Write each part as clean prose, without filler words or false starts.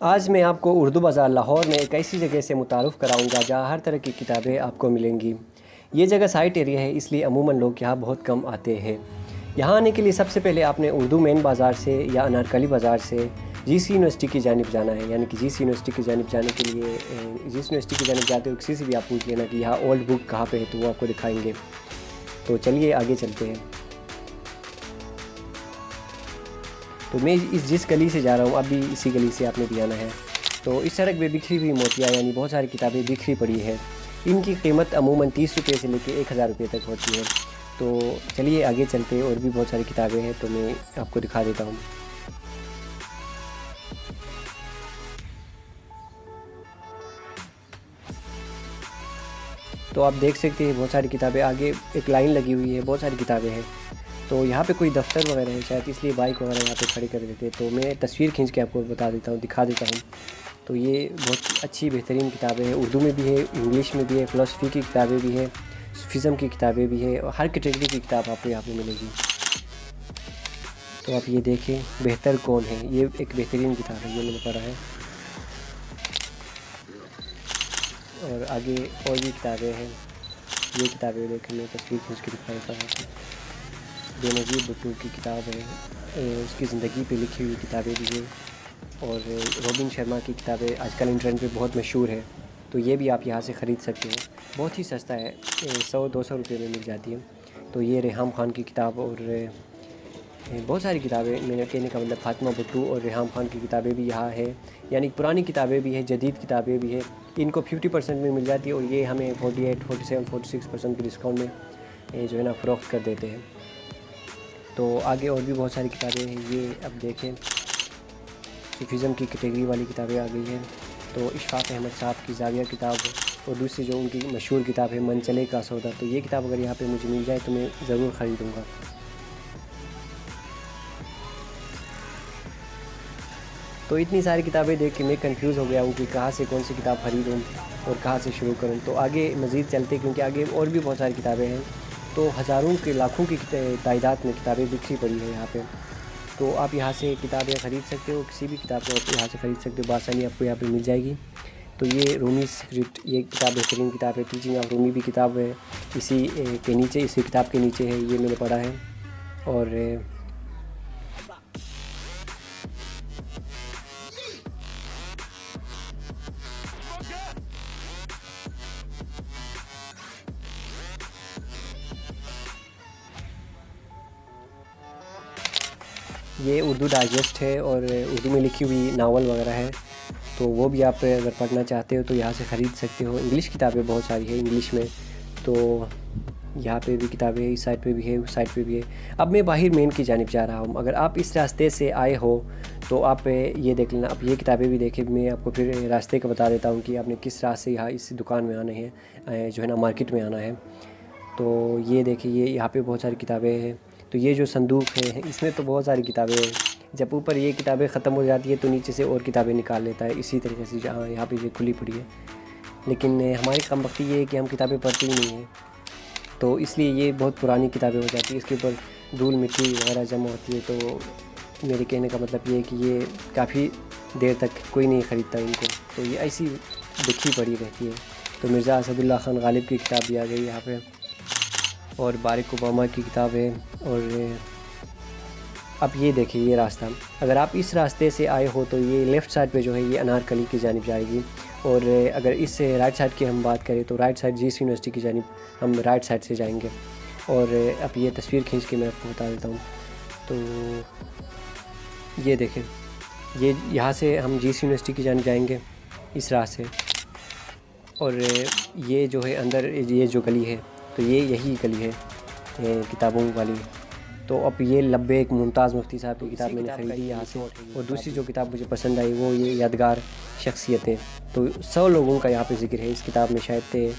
आज मैं आपको उर्दू बाज़ार लाहौर में एक ऐसी जगह से मुतारुफ़ कराऊंगा जहां हर तरह की किताबें आपको मिलेंगी। ये जगह साइट एरिया है, इसलिए अमूमन लोग यहाँ बहुत कम आते हैं। यहाँ आने के लिए सबसे पहले आपने उर्दू मेन बाज़ार से या अनारकली बाज़ार से जीसी यूनिवर्सिटी की जानिब जाना है। यानी कि जीसी यूनिवर्सिटी की जानिब जाने के लिए जीसी यूनिवर्सिटी की जानिब जाते हो किसी से भी आप पूछ लेना कि यहाँ ओल्ड बुक कहाँ पे है, तो वो आपको दिखाएंगे। तो चलिए आगे चलते हैं। तो मैं जिस गली से जा रहा हूँ अभी इसी गली से आपने भी आना है। तो इस सड़क पे बिखरी हुई मोतियाँ यानी बहुत सारी किताबें बिखरी पड़ी है। इनकी कीमत अमूमन 30 रुपये से लेकर 1000 रुपये तक होती है। तो चलिए आगे चलते हैं, और भी बहुत सारी किताबें हैं तो मैं आपको दिखा देता हूँ। तो आप देख सकते हैं बहुत सारी किताबें, आगे एक लाइन लगी हुई है, बहुत सारी किताबें हैं। तो यहाँ पे कोई दफ्तर वगैरह है शायद, इसलिए बाइक वगैरह यहाँ पे खड़ी कर देते हैं। तो मैं तस्वीर खींच के आपको बता देता हूँ, दिखा देता हूँ। तो ये बहुत अच्छी बेहतरीन किताबें हैं, उर्दू में भी है, इंग्लिश में भी है, फ़िलॉसफ़ी की किताबें भी हैं, सूफिज़म की किताबें भी है, और हर कैटेगरी की किताब आपको यहाँ पे मिलेगी। तो आप ये देखें, बेहतर कौन है, ये एक बेहतरीन किताब है, ये मैंने पढ़ा है। और आगे और भी किताबें हैं, ये किताबें देखें, मैं तस्वीर खींच के दिखा देता हूँ। बेनज़ीर भुट्टो की किताब है, उसकी ज़िंदगी पे लिखी हुई किताबें भी हैं। और रॉबिन शर्मा की किताबें आजकल इंटरनेट पे बहुत मशहूर है, तो ये भी आप यहाँ से ख़रीद सकते हो। बहुत ही सस्ता है, 100-200 रुपये में मिल जाती है। तो ये रेहाम खान की किताब और बहुत सारी किताबें, मेरे कहने का मतलब फातिमा भुट्टो और रेहाम खान की किताबें भी यहाँ है। यानी पुरानी किताबें भी हैं, जदीद किताबें भी हैं। इनको 50% में मिल जाती है, और ये हमें 48, 47, 46% के डिस्काउंट में जो है ना फ़रोख्त कर देते हैं। तो आगे और भी बहुत सारी किताबें हैं, ये अब देखें, सूफिज़म की कैटेगरी वाली किताबें आ गई हैं। तो इशफ़ाक़ अहमद साहब की ज़ाविया किताब है, और दूसरी जो उनकी मशहूर किताब है मनचले का सौदा। तो ये किताब अगर यहाँ पे मुझे मिल जाए तो मैं ज़रूर ख़रीदूँगा। तो इतनी सारी किताबें देख के मैं कंफ्यूज हो गया हूँ कि कहाँ से कौन सी किताब ख़रीदूँ और कहाँ से शुरू करूँ। तो आगे मज़ीद चलते, क्योंकि आगे और भी बहुत सारी किताबें हैं। तो हज़ारों के लाखों की तादाद में किताबें बिखरी पड़ी है यहाँ पे। तो आप यहाँ से किताबें ख़रीद सकते हो, किसी भी किताब को आप यहाँ से ख़रीद सकते हो, बआसानी आपको यहाँ पे मिल जाएगी। तो ये रूमी स्क्रिप्ट, ये किताब बेहतरीन किताब है, टीचिंग ऑफ रूमी भी किताब है, इसी के नीचे, इसी किताब के नीचे है, ये मैंने पढ़ा है। और ये उर्दू डाइजेस्ट है, और उर्दू में लिखी हुई नावल वगैरह है। तो वो भी आप अगर पढ़ना चाहते हो तो यहाँ से ख़रीद सकते हो। इंग्लिश किताबें बहुत सारी है इंग्लिश में, तो यहाँ पे भी किताबें, इस साइड पे भी है, उस साइड पे भी है। अब मैं बाहर मेन की जानिब जा रहा हूँ। अगर आप इस रास्ते से आए हो तो आप ये देख लेना। अब ये किताबें भी देखें, मैं आपको फिर रास्ते का बता देता हूँ कि आपने किस रास्ते यहाँ इस दुकान में आना है, जो है ना मार्केट में आना है। तो ये देखिए, ये यहाँ पे बहुत सारी किताबें हैं। तो ये जो संदूक है इसमें तो बहुत सारी किताबें हैं। जब ऊपर ये किताबें ख़त्म हो जाती है तो नीचे से और किताबें निकाल लेता है, इसी तरीके से जहाँ यहाँ पे ये खुली पड़ी है। लेकिन हमारी कमबख्ती ये है कि हम किताबें पढ़ते ही नहीं हैं, तो इसलिए ये बहुत पुरानी किताबें हो जाती है, इसके ऊपर धूल मिट्टी वगैरह जमा होती है। तो मेरे कहने का मतलब ये है कि ये काफ़ी देर तक कोई नहीं ख़रीदता इनको, तो ये ऐसी बिखरी पड़ी रहती है। तो मिर्ज़ा असदुल्ला ख़ान गालिब की किताब भी आ गई यहाँ पे, और बारक ओबामा की किताब है। और अब ये देखिए, ये रास्ता, अगर आप इस रास्ते से आए हो तो ये लेफ़्ट साइड पे जो है ये अनारकली की जानिब जाएगी। और अगर इस राइट साइड की हम बात करें तो राइट साइड जीसी यूनिवर्सिटी की जानिब हम राइट साइड से जाएंगे। और अब ये तस्वीर खींच के मैं आपको बता देता हूँ। तो ये देखें, ये यहाँ से हम जीसी यूनिवर्सिटी की जानिब जाएंगे इस रास्ते से। और ये जो है अंदर, ये जो गली है, तो ये यही गली है किताबों वाली। तो अब ये लब्बैक मुमताज़ मुफ्ती साहब की किताब मैंने ख़रीदी यहाँ से। और दूसरी जो किताब मुझे पसंद आई वो ये यादगार शख्सियतें। तो 100 लोगों का यहाँ पे ज़िक्र है इस किताब में। शायद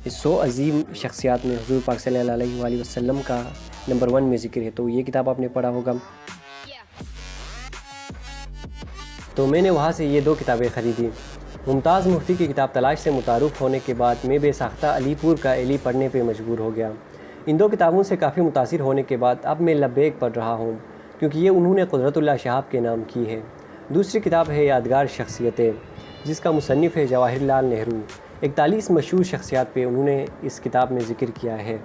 100 अजीम शख्सियात में हुज़ूर पाक सल्लल्लाहु अलैहि वसल्लम का नंबर 1 में ज़िक्र है। तो ये किताब आपने पढ़ा होगा। तो मैंने वहाँ से ये 2 किताबें ख़रीदी। मुमताज़ मुफ्ती की किताब तलाश से मुतारुफ़ होने के बाद मैं बेसाख्ता अलीपुर का एली पढ़ने पे मजबूर हो गया। इन 2 किताबों से काफ़ी मुतासिर होने के बाद अब मैं लब्बैक पढ़ रहा हूँ, क्योंकि ये उन्होंने कुदरतुल्लाह शहाब के नाम की है। दूसरी किताब है यादगार शख्सियतें, जिसका मुसन्निफ़ है जवाहरलाल नेहरू। 41 मशहूर शख्सियात पे उन्होंने इस किताब में ज़िक्र किया है।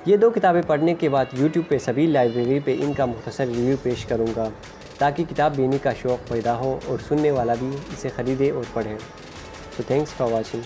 ये 2 किताबें पढ़ने के बाद यूट्यूब पे सभी लाइब्रेरी पे इनका मुख्तसर रिव्यू पेश करूँगा, ताकि किताब लेने का शौक़ पैदा हो और सुनने वाला भी इसे ख़रीदे और पढ़े। तो थैंक्स फॉर वॉचिंग।